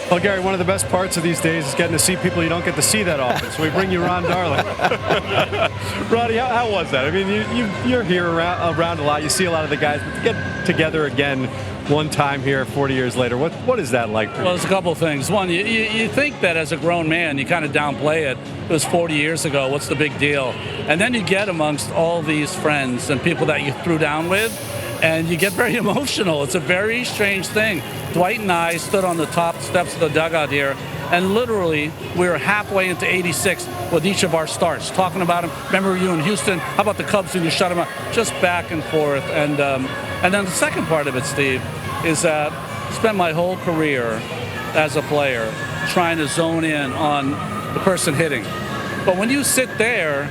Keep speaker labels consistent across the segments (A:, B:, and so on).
A: Well, Gary, one of the best parts of these days is getting to see people you don't get to see that often. So we bring you Ron Darling. Ronnie, how was that? I mean, you're here around a lot. You see a lot of the guys, but to get together again one time here 40 years later, what is that like for you?
B: Well, there's a couple of things. One, you think that as a grown man, you kind of downplay it. It was 40 years ago. What's the big deal? And then you get amongst all these friends and people that you threw down with, and you get very emotional. It's a very strange thing. Dwight and I stood on the top steps of the dugout here, and literally we were halfway into 86 with each of our starts, talking about them. Remember you in Houston? How about the Cubs when you shut them out? Just back and forth. And then the second part of it, Steve, is that I spent my whole career as a player trying to zone in on the person hitting. But when you sit there,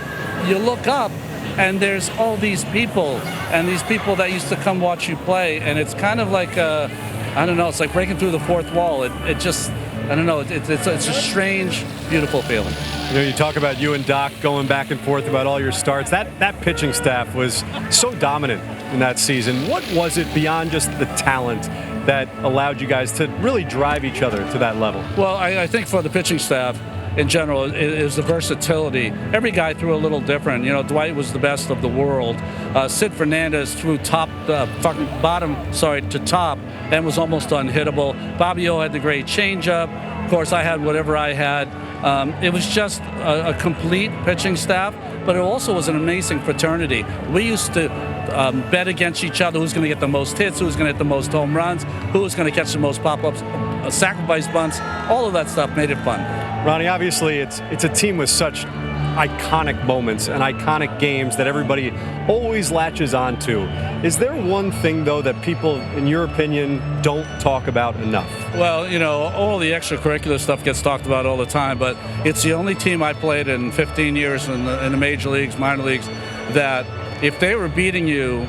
B: you look up, and there's all these people, and these people that used to come watch you play, and it's kind of like, I don't know, it's like breaking through the fourth wall. It just, I don't know, it's a strange, beautiful feeling.
A: You know, you talk about you and Doc going back and forth about all your starts. That pitching staff was so dominant in that season. What was it beyond just the talent that allowed you guys to really drive each other to that level?
B: Well, I think for the pitching staff, in general, is the versatility. Every guy threw a little different. You know, Dwight was the best of the world. Sid Fernandez threw bottom to top and was almost unhittable. Bobby O had the great changeup. Of course, I had whatever I had. It was just a complete pitching staff, but it also was an amazing fraternity. We used to bet against each other who's going to get the most hits, who's going to hit the most home runs, who was going to catch the most pop-ups, sacrifice bunts. All of that stuff made it fun.
A: Ronnie, obviously it's a team with such iconic moments and iconic games that everybody always latches onto. Is there one thing, though, that people, in your opinion, don't talk about enough?
B: Well, you know, all the extracurricular stuff gets talked about all the time, but it's the only team I played in 15 years in the major leagues, minor leagues, that if they were beating you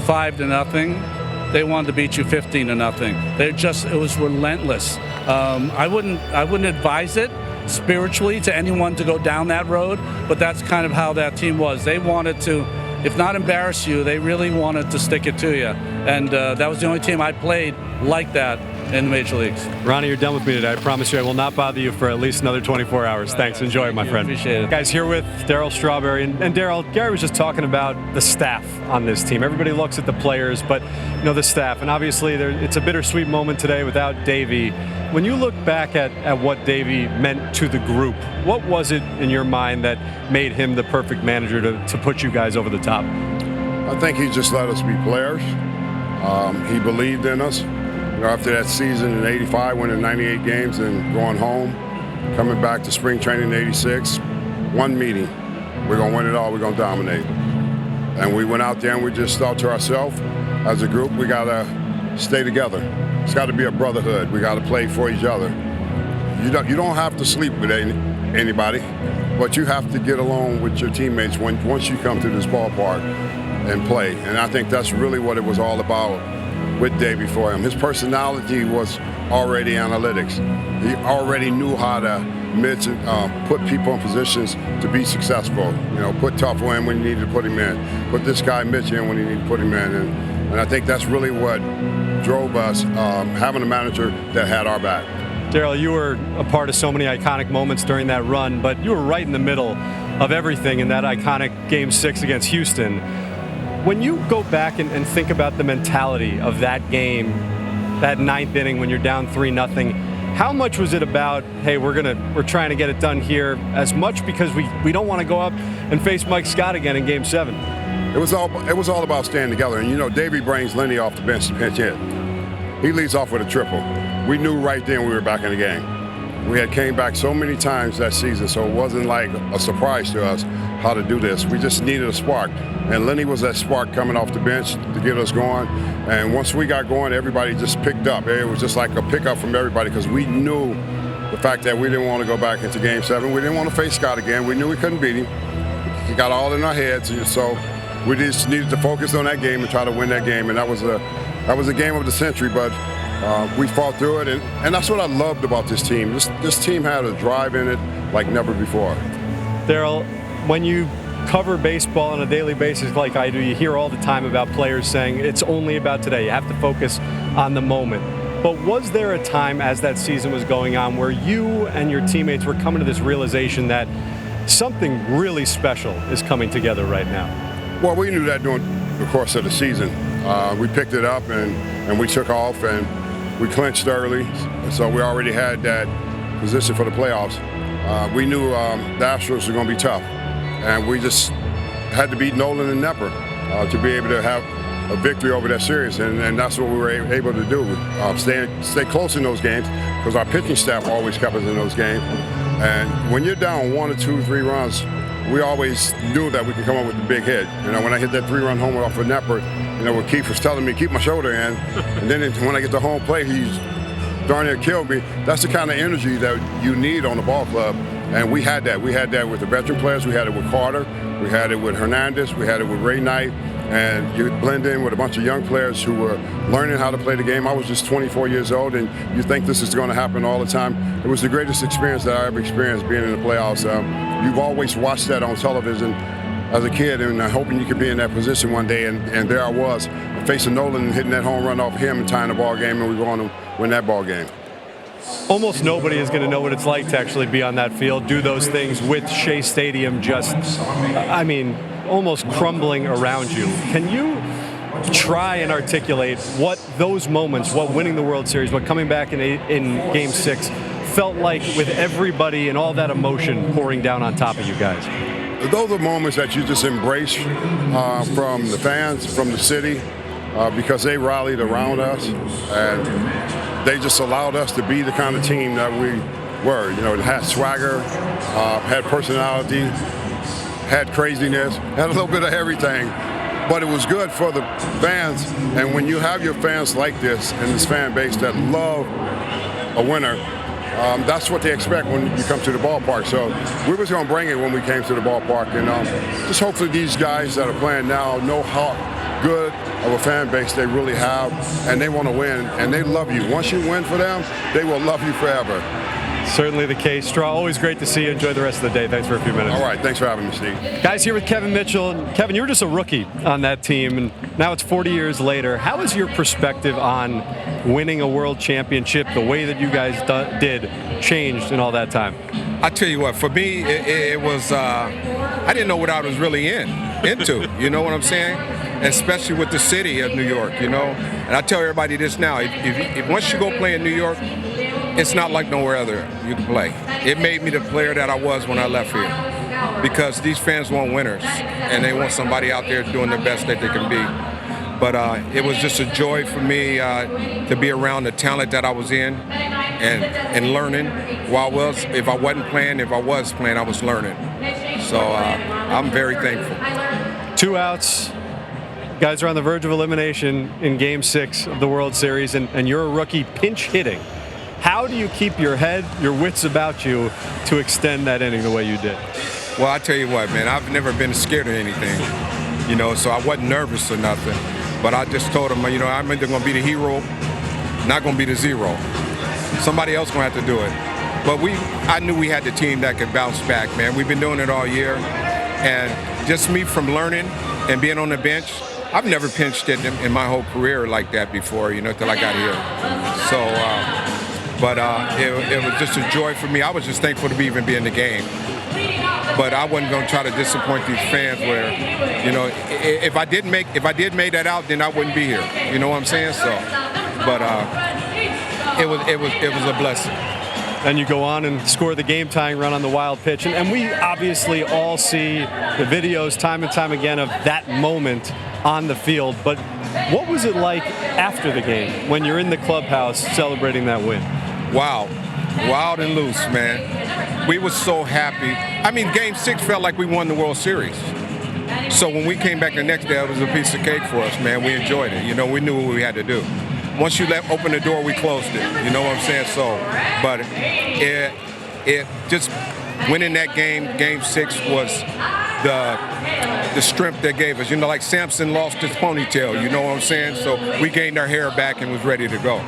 B: 5-0, they wanted to beat you 15-0. It was relentless. I wouldn't advise it spiritually to anyone to go down that road, but that's kind of how that team was. They wanted to, if not embarrass you, they really wanted to stick it to you. And that was the only team I played like that in the major leagues.
A: Ronnie, you're done with me today. I promise you I will not bother you for at least another 24 hours. Thanks. Enjoy it, my friend.
B: Appreciate it.
A: Guys, here with Darryl Strawberry. And Darryl, Gary was just talking about the staff on this team. Everybody looks at the players, but, you know, the staff. And obviously, it's a bittersweet moment today without Davey. When you look back at what Davey meant to the group, what was it in your mind that made him the perfect manager to put you guys over the top?
C: I think he just let us be players. He believed in us. You know, after that season in '85, winning 98 games and going home, coming back to spring training in '86, one meeting, we're going to win it all, we're going to dominate. And we went out there and we just thought to ourselves, as a group, we got to stay together. It's got to be a brotherhood. We got to play for each other. You don't have to sleep with anybody, but you have to get along with your teammates once you come to this ballpark and play. And I think that's really what it was all about with Davey for him. His personality was already analytics. He already knew how to put people in positions to be successful. You know, put Tuffle in when you needed to put him in. Put this guy Mitch in when you needed to put him in. And I think that's really what drove us, having a manager that had our back.
A: Darryl, you were a part of so many iconic moments during that run, but you were right in the middle of everything in that iconic Game 6 against Houston. When you go back and think about the mentality of that game, that ninth inning when you're down 3-0, how much was it about, hey, we're trying to get it done here, as much because we don't want to go up and face Mike Scott again in Game 7?
C: It was all about staying together. And you know, Davey brings Lenny off the bench to pinch hit. He leads off with a triple. We knew right then we were back in the game. We had came back so many times that season, so it wasn't like a surprise to us how to do this. We just needed a spark. And Lenny was that spark coming off the bench to get us going. And once we got going, everybody just picked up. It was just like a pickup from everybody because we knew the fact that we didn't want to go back into Game 7. We didn't want to face Scott again. We knew we couldn't beat him. He got all in our heads, so we just needed to focus on that game and try to win that game. And that was a game of the century, but we fought through it. And that's what I loved about this team. This team had a drive in it like never before.
A: Darryl, when you cover baseball on a daily basis like I do, you hear all the time about players saying it's only about today. You have to focus on the moment. But was there a time as that season was going on where you and your teammates were coming to this realization that something really special is coming together right now?
C: Well, we knew that during the course of the season. We picked it up and we took off and we clinched early, so we already had that position for the playoffs. We knew the Astros were going to be tough, and we just had to beat Nolan and Nepper to be able to have a victory over that series, and that's what we were able to do. Stay close in those games because our pitching staff always kept us in those games. And when you're down 1 or 2 or 3 runs, we always knew that we could come up with the big hit. You know, when I hit that 3-run homer off of Nepper, you know, what Keith was telling me, keep my shoulder in, and then when I get to home plate, he's darn near killed me. That's the kind of energy that you need on the ball club, and we had that. We had that with the veteran players. We had it with Carter. We had it with Hernandez. We had it with reunite. And you blend in with a bunch of young players who were learning how to play the game. I was just 24 years old, and you think this is going to happen all the time. It was the greatest experience that I ever experienced being in the playoffs. You've always watched that on television as a kid and hoping you could be in that position one day, and there I was, facing Nolan and hitting that home run off him and tying the ball game, and we were going to win that ball game.
A: Almost nobody is going to know what it's like to actually be on that field, do those things with Shea Stadium just, I mean, almost crumbling around you. Can you try and articulate what those moments, what winning the World Series, what coming back in Game 6 felt like with everybody and all that emotion pouring down on top of you guys?
C: Those are moments that you just embrace from the fans, from the city, because they rallied around us and they just allowed us to be the kind of team that we were. You know, it had swagger, had personality, had craziness, had a little bit of everything, but it was good for the fans. And when you have your fans like this and this fan base that love a winner, that's what they expect when you come to the ballpark. So we was going to bring it when we came to the ballpark, and just hopefully these guys that are playing now know how good of a fan base they really have, and they want to win, and they love you. Once you win for them, they will love you forever.
A: Certainly the case. Straw, always great to see you. Enjoy the rest of the day. Thanks for a few minutes.
C: All right, thanks for having me, Steve.
A: Guys, here with Kevin Mitchell. Kevin, you were just a rookie on that team, and now it's 40 years later. How has your perspective on winning a world championship, the way that you guys did, changed in all that time?
D: I tell you what, for me, it was, I didn't know what I was really into, you know what I'm saying? Especially with the city of New York, you know? And I tell everybody this now, if once you go play in New York, it's not like nowhere other you can play. It made me the player that I was when I left here, because these fans want winners, and they want somebody out there doing the best that they can be. But it was just a joy for me to be around the talent that I was in and learning. If I wasn't playing, if I was playing, I was learning. So I'm very thankful.
A: 2 outs. Guys are on the verge of elimination in Game 6 of the World Series, and you're a rookie pinch hitting. How do you keep your head, your wits about you to extend that inning the way you did?
D: Well, I tell you what, man, I've never been scared of anything, you know, so I wasn't nervous or nothing. But I just told him, you know, I'm either going to be the hero, not going to be the zero. Somebody else going to have to do it. But I knew we had the team that could bounce back, man. We've been doing it all year. And just me from learning and being on the bench, I've never pinched it in my whole career like that before, you know, till I got here. So, but it was just a joy for me. I was just thankful to even be in the game. But I wasn't going to try to disappoint these fans where, you know, if I did make that out, then I wouldn't be here. You know what I'm saying? So, but it was a blessing.
A: And you go on and score the game-tying run on the wild pitch. And we obviously all see the videos time and time again of that moment on the field. But what was it like after the game when you're in the clubhouse celebrating that win?
D: Wow. Wild and loose, man. We were so happy. I mean, Game 6 felt like we won the World Series. So when we came back the next day, it was a piece of cake for us, man. We enjoyed it. You know, we knew what we had to do. Once you open the door, we closed it. You know what I'm saying? So, but it just winning that Game 6 was the strength that gave us. You know, like Samson lost his ponytail. You know what I'm saying? So we gained our hair back and was ready to go.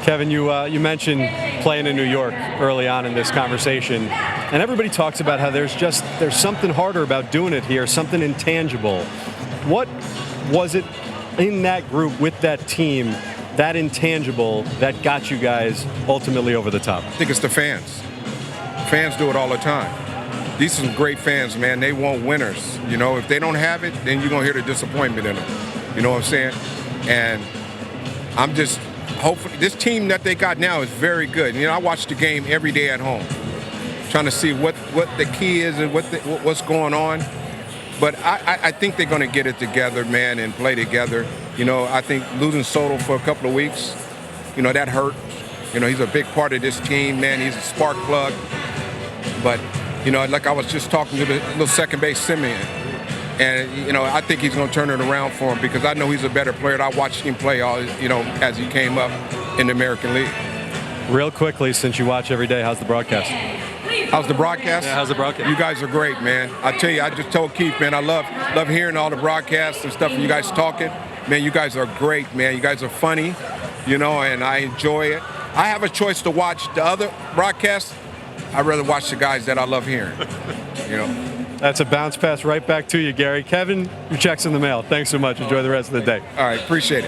A: Kevin, you mentioned playing in New York early on in this conversation, and everybody talks about how there's something harder about doing it here, something intangible. What was it in that group with that team that intangible that got you guys ultimately over the top?
D: I think it's the fans. Fans do it all the time. These are some great fans, man. They want winners. You know, if they don't have it, then you're going to hear the disappointment in them. You know what I'm saying? And I'm just hopefully this team that they got now is very good. You know, I watch the game every day at home, trying to see what the key is and what's going on. But I think they're going to get it together, man, and play together. You know, I think losing Soto for a couple of weeks, you know, that hurt. You know, he's a big part of this team, man. He's a spark plug. But, you know, like I was just talking to the little second base Simeon. And, you know, I think he's going to turn it around for him because I know he's a better player. I watched him play, you know, as he came up in the American League.
A: Real quickly, since you watch every day, how's the broadcast?
D: How's the broadcast?
A: Yeah, how's the broadcast?
D: You guys are great, man. I tell you, I just told Keith, man, I love hearing all the broadcasts and stuff and you guys talking. Man, you guys are great, man. You guys are funny, you know, and I enjoy it. I have a choice to watch the other broadcasts. I'd rather watch the guys that I love hearing, you know.
A: That's a bounce pass right back to you, Gary. Kevin, your check's in the mail. Thanks so much. Enjoy the rest of the day.
D: All right, appreciate it.